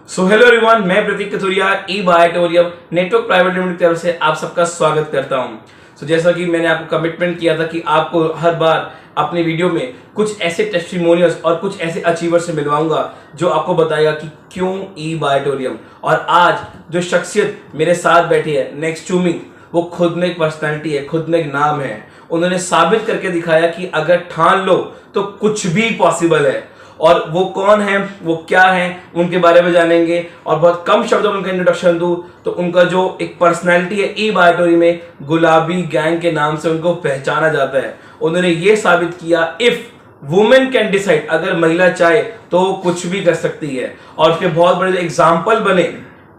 So hello everyone, मैं प्रतीक कथुरिया ई बायोटोरियम network private limited की तरफ से आप सबका स्वागत करता हूं। जैसा कि मैंने आपको कमिटमेंट किया था कि आपको हर बार अपनी वीडियो में कुछ ऐसे टेस्टिमोनियल्स और कुछ ऐसे अचीवर से मिलवाऊंगा जो आपको बताएगा कि क्यों ई बायोटोरियम। और आज जो शख्सियत मेरे साथ बैठी है नेक्स्ट टू मी, वो खुद में एक पर्सनैलिटी है, खुद में एक नाम है। उन्होंने साबित करके दिखाया कि अगर ठान लो तो कुछ भी पॉसिबल है। और वो कौन है, वो क्या है, उनके बारे में जानेंगे। और बहुत कम शब्दों में उनका इंट्रोडक्शन दूं तो उनका जो एक पर्सनैलिटी है ई बायोटोरी में, गुलाबी गैंग के नाम से उनको पहचाना जाता है। उन्होंने ये साबित किया इफ वुमेन कैन डिसाइड, अगर महिला चाहे तो वो कुछ भी कर सकती है। और उसके बहुत बड़े एग्जाम्पल बने,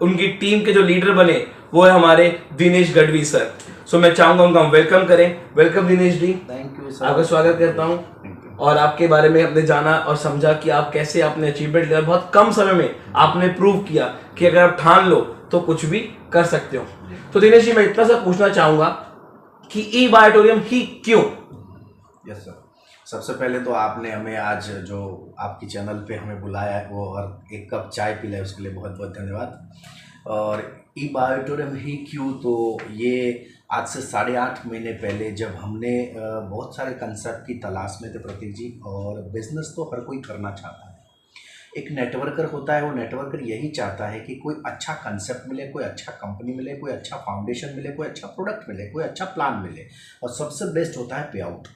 उनकी टीम के जो लीडर बने, वो है हमारे दिनेश गढ़वी सर। सो मैं चाहूंगा उनका हम वेलकम करें। Welcome Dinesh ji, thank you sir. आपका स्वागत करता हूं। और आपके बारे में हमने जाना और समझा कि आप कैसे आपने अचीवमेंट लिया, बहुत कम समय में आपने प्रूव किया कि अगर आप ठान लो तो कुछ भी कर सकते हो। तो दिनेश जी, मैं इतना सा पूछना चाहूंगा कि ई बायोटोरियम ही क्यों? यस सर, सबसे पहले तो आपने हमें आज जो आपकी चैनल पे हमें बुलाया है वो और एक कप चाय पिलाए, उसके लिए बहुत बहुत धन्यवाद। और ई बायोटोरियम ही क्यों, तो ये आज से 8.5 महीने पहले जब हमने बहुत सारे कंसेप्ट की तलाश में थे प्रतीक जी, और बिजनेस तो हर कोई करना चाहता है। एक नेटवर्कर होता है, वो नेटवर्कर यही चाहता है कि कोई अच्छा कंसेप्ट मिले, कोई अच्छा कंपनी मिले, कोई अच्छा फाउंडेशन मिले, कोई अच्छा प्रोडक्ट मिले, कोई अच्छा प्लान मिले, और सबसे बेस्ट होता है पे आउट।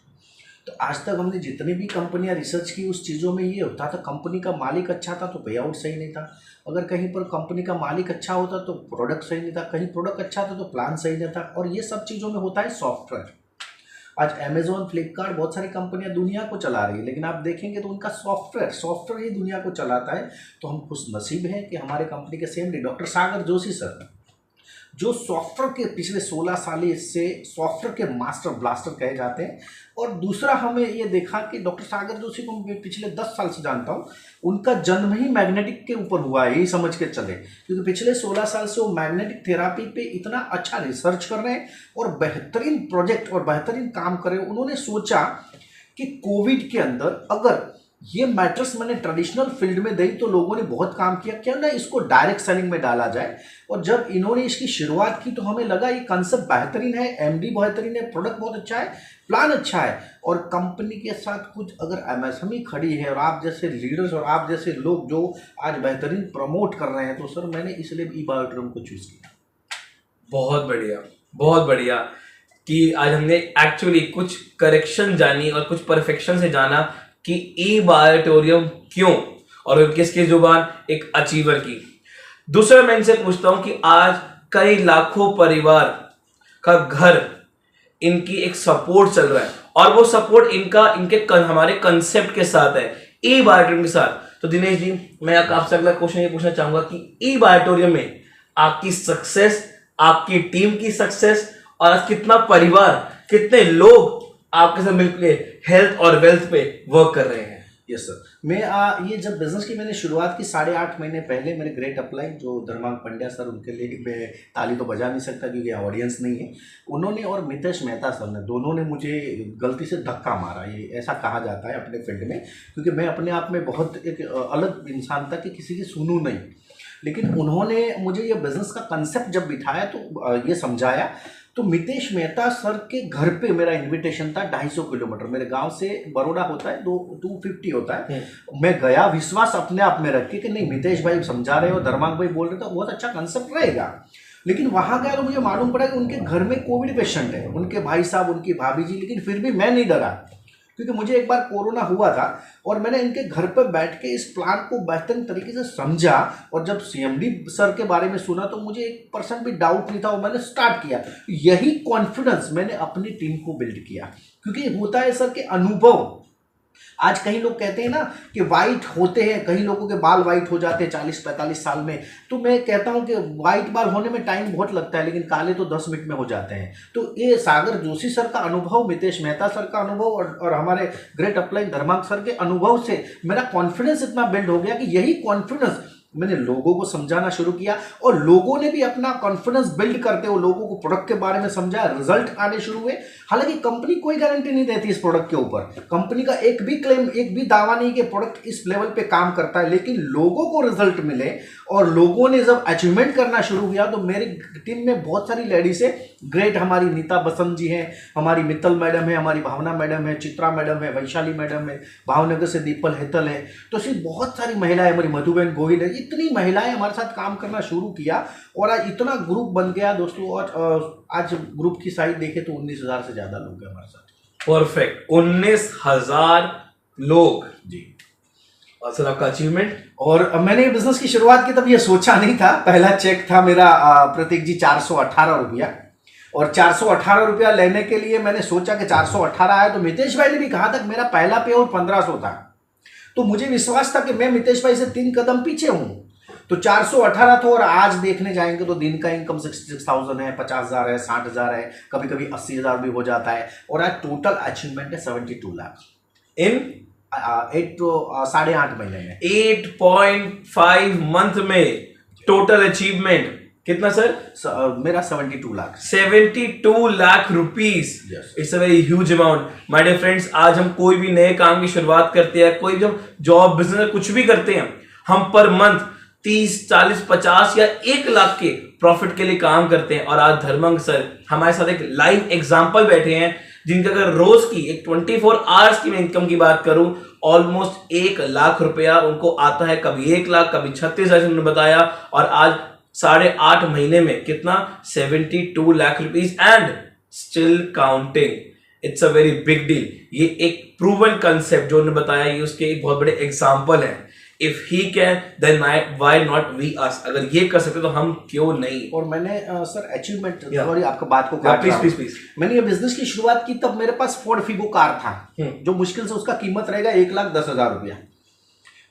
तो आज तक हमने जितनी भी कंपनियां रिसर्च की, उस चीज़ों में ये होता था, कंपनी का मालिक अच्छा था तो पे आउट सही नहीं था, अगर कहीं पर कंपनी का मालिक अच्छा होता तो प्रोडक्ट सही नहीं था, कहीं प्रोडक्ट अच्छा था तो प्लान सही नहीं था। और ये सब चीज़ों में होता है सॉफ्टवेयर। आज अमेजोन, फ्लिपकार्ट, बहुत सारी कंपनियां दुनिया को चला रही है, लेकिन आप देखेंगे तो उनका सॉफ्टवेयर ही दुनिया को चलाता है। तो हम खुश नसीब हैं कि हमारे कंपनी के सेम डॉक्टर सागर जोशी सर, जो सॉफ्टवेयर के पिछले 16 साल से सॉफ्टवेयर के मास्टर ब्लास्टर कहे जाते हैं। और दूसरा, हमें ये देखा कि डॉक्टर सागर जोशी को मैं पिछले 10 साल से जानता हूँ, उनका जन्म ही मैग्नेटिक के ऊपर हुआ है, यही समझ के चले, क्योंकि पिछले 16 साल से वो मैग्नेटिक थेरापी पे इतना अच्छा रिसर्च कर रहे हैं और बेहतरीन प्रोजेक्ट और बेहतरीन काम कर रहे हैं। उन्होंने सोचा कि कोविड के अंदर अगर ये मैट्रेस मैंने ट्रेडिशनल फील्ड में दी तो लोगों ने बहुत काम किया, क्यों ना इसको डायरेक्ट सेलिंग में डाला जाए। और जब इन्होंने इसकी शुरुआत की तो हमें लगा ये कंसेप्ट बेहतरीन है, एमडी बेहतरीन है, प्रोडक्ट बहुत अच्छा है, प्लान अच्छा है, और कंपनी के साथ कुछ अगर एमएसएमई खड़ी है और आप जैसे लीडर्स और आप जैसे लोग जो आज बेहतरीन प्रमोट कर रहे हैं, तो सर मैंने इसलिए ई बायोटोरियम को चूज किया। बहुत बढ़िया, बहुत बढ़िया कि आज हमने एक्चुअली कुछ करेक्शन जानी और कुछ परफेक्शन से जाना कि ई बायोटोरियम क्यों, और किसकी जुबान, एक अचीवर की। दूसरा मैं इनसे पूछता हूं कि आज कई लाखों परिवार का घर, इनकी एक सपोर्ट चल रहा है, और वो सपोर्ट हमारे कंसेप्ट के साथ है, ई बायोटोरियम के साथ। तो दिनेश जी, मैं आपसे अगला क्वेश्चन ये पूछना चाहूंगा कि ई बायोटोरियम में आपकी सक्सेस, आपकी टीम की सक्सेस, और आज कितना परिवार, कितने लोग आपके साथ मिलकर हेल्थ और वेल्थ पे वर्क कर रहे हैं? यस सर, मैं ये जब बिजनेस की मैंने शुरुआत की 8.5 महीने पहले, मेरे ग्रेट अपलाइन जो धर्मांग पंड्या सर, उनके लिए मैं ताली तो बजा नहीं सकता क्योंकि ऑडियंस नहीं है, उन्होंने और मितेश मेहता सर ने, दोनों ने मुझे गलती से धक्का मारा, ये ऐसा कहा जाता है अपने फील्ड में, क्योंकि मैं अपने आप में बहुत एक अलग इंसान था कि किसी की सुनूं नहीं। लेकिन उन्होंने मुझे ये बिजनेस का कंसेप्ट जब बिठाया तो ये समझाया। तो मितेश मेहता सर के घर पे मेरा इनविटेशन था, 250 किलोमीटर मेरे गांव से बड़ौदा होता है, 250 होता है। मैं गया विश्वास अपने आप में रख के कि नहीं, मितेश भाई समझा रहे हो, धर्मांग भाई बोल रहे थे, बहुत अच्छा कंसेप्ट रहेगा। लेकिन वहां गया तो मुझे मालूम पड़ा कि उनके घर में कोविड पेशेंट है, उनके भाई साहब, उनकी भाभी जी, लेकिन फिर भी मैं नहीं डरा, क्योंकि मुझे एक बार कोरोना हुआ था और मैंने इनके घर पर बैठ के इस प्लान को बेहतरीन तरीके से समझा। और जब सीएमडी सर के बारे में सुना तो मुझे 1% भी डाउट नहीं था, और मैंने स्टार्ट किया। यही कॉन्फिडेंस मैंने अपनी टीम को बिल्ड किया, क्योंकि होता है सर के अनुभव। आज कई लोग कहते हैं ना कि वाइट होते हैं, कई लोगों के बाल वाइट हो जाते हैं 40-45 साल में, तो मैं कहता हूं कि वाइट बाल होने में टाइम बहुत लगता है, लेकिन काले तो 10 मिनट में हो जाते हैं। तो ये सागर जोशी सर का अनुभव, मितेश मेहता सर का अनुभव और हमारे ग्रेट अपलाइन धर्मांग सर के अनुभव से मेरा कॉन्फिडेंस इतना बिल्ड हो गया कि यही कॉन्फिडेंस मैंने लोगों को समझाना शुरू किया और लोगों ने भी अपना कॉन्फिडेंस बिल्ड करते हुए लोगों को प्रोडक्ट के बारे में समझाया, रिजल्ट आने शुरू हुए। हालांकि कंपनी कोई गारंटी नहीं देती इस प्रोडक्ट के ऊपर, कंपनी का एक भी क्लेम, एक भी दावा नहीं कि प्रोडक्ट इस लेवल पे काम करता है, लेकिन लोगों को रिजल्ट मिले और लोगों ने जब अचीवमेंट करना शुरू किया तो मेरी टीम में बहुत सारी लेडीज है ग्रेट। हमारी नीता बसंत जी हैं, हमारी मित्तल मैडम है, हमारी भावना मैडम है, चित्रा मैडम है, वैशाली मैडम है, भावनगर से दीपल हेतल है, तो सिर्फ बहुत सारी महिलाएं, हमारी मधुबेन गोहिल है, इतनी महिलाएं हमारे साथ काम करना शुरू किया और आज इतना ग्रुप बन गया दोस्तों। और आज ग्रुप की साइज देखे तो 19,000 से ज्यादा लोग हैं हमारे साथ। परफेक्ट, 19,000 लोग जी। और सर आपका अचीवमेंट? और मैंने ये बिजनेस की शुरुआत की तब ये सोचा नहीं था। पहला चेक था मेरा प्रतीक जी 418 रुपया, और 418 रुपया लेने के लिए मैंने सोचा कि 418 आया तो मितेश भाई ने भी कहा था कि मेरा पहला पे आउट 1500 था, तो मुझे विश्वास था कि मैं मितेश भाई से 3 कदम पीछे हूं। तो 418 था और आज देखने जाएंगे तो दिन का इनकम 66,000 है, 50,000 है, 60,000 है, कभी कभी 80,000 भी हो जाता है। और आज टोटल अचीवमेंट है 72 लाख इन 8.5 महीने में, 8.5 मंथ में टोटल अचीवमेंट कितना सर? मेरा 72 lakh 72 lakh rupees. It's a very huge amount my dear friends. आज हम कोई भी नए काम की शुरुआत करते हैं, कोई भी हम जॉब बिजनेस कुछ भी करते हैं, हम पर मंथ 30, 40, 50 या 1 लाख के प्रॉफिट के लिए काम करते हैं। और आज धर्मंग सर हमारे साथ एक लाइव एग्जांपल बैठे हैं जिनका अगर रोज की एक 24 आवर्स की मैं इनकम की बात करूं, ऑलमोस्ट 1 लाख रुपया उनको आता है। कभी 1 लाख, कभी 36,000 उन्होंने बताया, और आज 8.5 महीने में कितना? 72 lakh rupees and still counting. It's a very big deal. ये एक प्रूवन कंसेप्ट जो उन्होंने बताया, ये उसके एक बहुत बड़े एग्जाम्पल है। If he can then why not we us? अगर ये कर सकते तो हम क्यों नहीं? और मैंने सर अचीवमेंट, सॉरी आपका बात को प्लीज मैंने ये बिजनेस की शुरुआत की तब मेरे पास फोर्ड फिगो कार था, जो मुश्किल से उसका कीमत रहेगा 1,10,000 रुपया,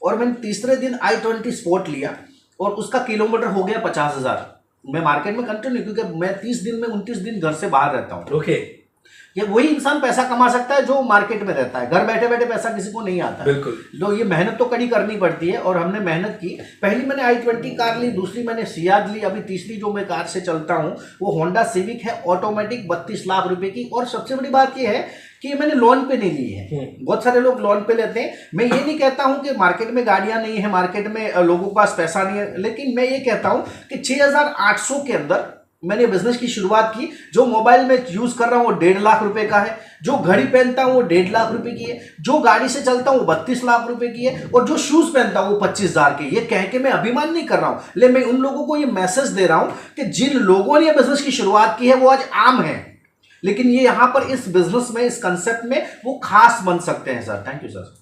और मैंने तीसरे दिन i20 स्पोर्ट लिया और उसका किलोमीटर हो गया 50,000। मैं मार्केट में कंटिन्यू, क्योंकि मैं 30 दिन में 29 दिन घर से बाहर रहता हूँ। ओके, ये वही इंसान पैसा कमा सकता है जो मार्केट में रहता है, घर बैठे बैठे पैसा किसी को नहीं आता। बिल्कुल। तो ये मेहनत तो कड़ी करनी पड़ती है और हमने मेहनत की। पहली मैंने i20 कार ली, दूसरी मैंने सियाज ली, अभी तीसरी जो मैं कार से चलता हूँ वो होंडा सिविक है, ऑटोमेटिक 32 लाख रुपए की। और सबसे बड़ी बात ये है कि मैंने लोन पे नहीं ली है। बहुत सारे लोग लोन पे लेते हैं। मैं ये नहीं कहता हूं कि मार्केट में गाड़ियां नहीं है, मार्केट में लोगों के पास पैसा नहीं है, लेकिन मैं ये कहता हूं कि 6,800 के अंदर मैंने बिजनेस की शुरुआत की। जो मोबाइल में यूज कर रहा हूं वो 1.5 लाख रुपए का है, जो घड़ी पहनता हूं वो 1.5 लाख रुपए की है, जो गाड़ी से चलता हूं वो 32 लाख रुपए की है, और जो शूज पहनता हूं वो 25,000 के। ये कह के मैं अभिमान नहीं कर रहा हूं, लेकिन मैं उन लोगों को ये मैसेज दे रहा हूं कि जिन लोगों ने बिजनेस की शुरुआत की है वो आज आम है, लेकिन ये यहां पर इस बिजनेस में, इस कंसेप्ट में वो खास बन सकते हैं। Sir thank you sir.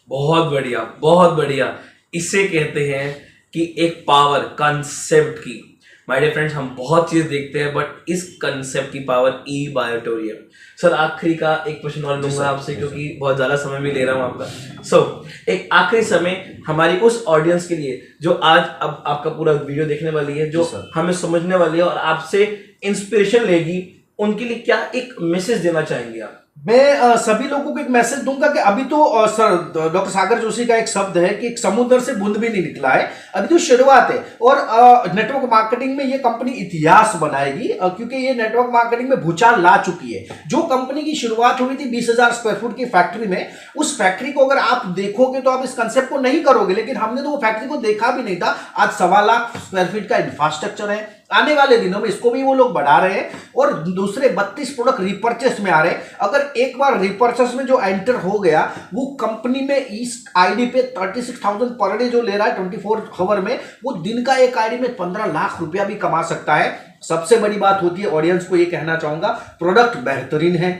बहुत बढ़िया, बहुत बढ़िया। इसे कहते हैं कि एक पावर कंसेप्ट की। माय डियर फ्रेंड्स, हम बहुत चीज देखते हैं बट इस कंसेप्ट की पावर ई बायोटोरियम। सर आखिरी का एक क्वेश्चन और लूंगा आपसे, क्योंकि बहुत ज्यादा समय भी ले रहा हूं आपका। एक आखिरी समय हमारी उस ऑडियंस के लिए जो आज अब आपका पूरा वीडियो देखने वाली है, जो हमें समझने वाली है और आपसे इंस्पिरेशन लेगी, उनके लिए क्या एक मैसेज देना चाहेंगे आप? मैं सभी लोगों को एक मैसेज दूंगा कि अभी तो सर डॉक्टर सागर जोशी का एक शब्द है कि एक समुद्र से बूंद भी नहीं निकला है, अभी तो शुरुआत है। और नेटवर्क मार्केटिंग में ये कंपनी इतिहास बनाएगी, क्योंकि ये नेटवर्क मार्केटिंग में भूचाल ला चुकी है। जो कंपनी की शुरुआत हुई थी 20,000 स्क्वायर फुट की फैक्ट्री में, उस फैक्ट्री को अगर आप देखोगे तो आप इस कंसेप्ट को नहीं करोगे, लेकिन हमने तो वो फैक्ट्री को देखा भी नहीं था। आज 1.25 लाख स्क्वायर फीट का इंफ्रास्ट्रक्चर है। आने वाले दिनों में इसको भी वो लोग बढ़ा रहे हैं और दूसरे 32 प्रोडक्ट रिपर्चेस में आ रहे हैं। अगर एक बार रिपर्चेस में जो एंटर हो गया, वो कंपनी में इस आईडी पे 36,000 पर डे जो ले रहा है 24 आवर में, वो दिन का एक आईडी में 15 लाख रुपया भी कमा सकता है। सबसे बड़ी बात होती है, ऑडियंस को ये कहना चाहूंगा, प्रोडक्ट बेहतरीन है,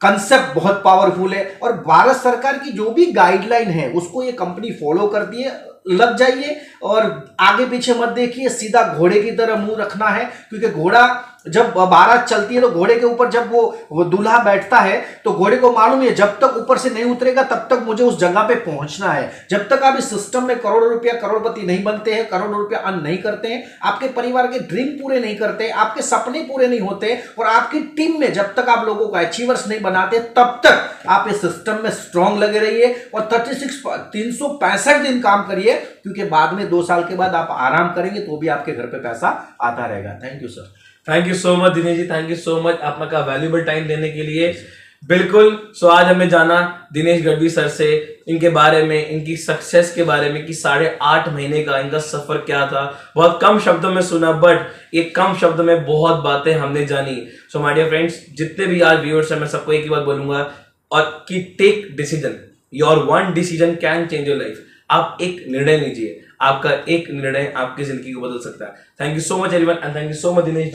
कंसेप्ट बहुत पावरफुल है, और भारत सरकार की जो भी गाइडलाइन है उसको ये कंपनी फॉलो करती है। लग जाइए और आगे पीछे मत देखिए, सीधा घोड़े की तरह मुंह रखना है, क्योंकि घोड़ा जब बारात चलती है तो घोड़े के ऊपर जब वो दूल्हा बैठता है तो घोड़े को मालूम है जब तक ऊपर से नहीं उतरेगा तब तक मुझे उस जगह पे पहुंचना है। जब तक आप इस सिस्टम में करोड़ों रुपया करोड़पति नहीं बनते हैं, करोड़ों रुपया अर्न नहीं करते हैं, आपके परिवार के ड्रीम पूरे नहीं करते, आपके सपने पूरे नहीं होते और आपकी टीम में जब तक आप लोगों को अचीवर्स नहीं बनाते तब तक आप इस सिस्टम में स्ट्रांग लगे रहिए और 365 दिन काम करिए, क्योंकि बाद में 2 साल के बाद आप आराम करेंगे तो भी आपके घर पे पैसा आता रहेगा। Thank you sir. Thank you so much Dinesh ji, thank you so much अपना का वैल्यूबल टाइम देने के लिए। बिल्कुल। सो आज हमें जाना दिनेश गढ़वी सर से इनके बारे में, इनकी सक्सेस के बारे में कि 8.5 महीने का इनका सफर क्या था। बहुत कम शब्दों में सुना बट एक कम शब्दों में बहुत बातें हमने जानी। सो माय डियर फ्रेंड्स, जितने भी आज व्यूअर्स हैं मैं सबको एक ही बात बोलूंगा और कि take decision, your one decision can change your life. आप एक निर्णय लीजिए, आपका एक निर्णय आपकी जिंदगी को बदल सकता है। Thank you so much everyone and thank you so much Dinesh ji.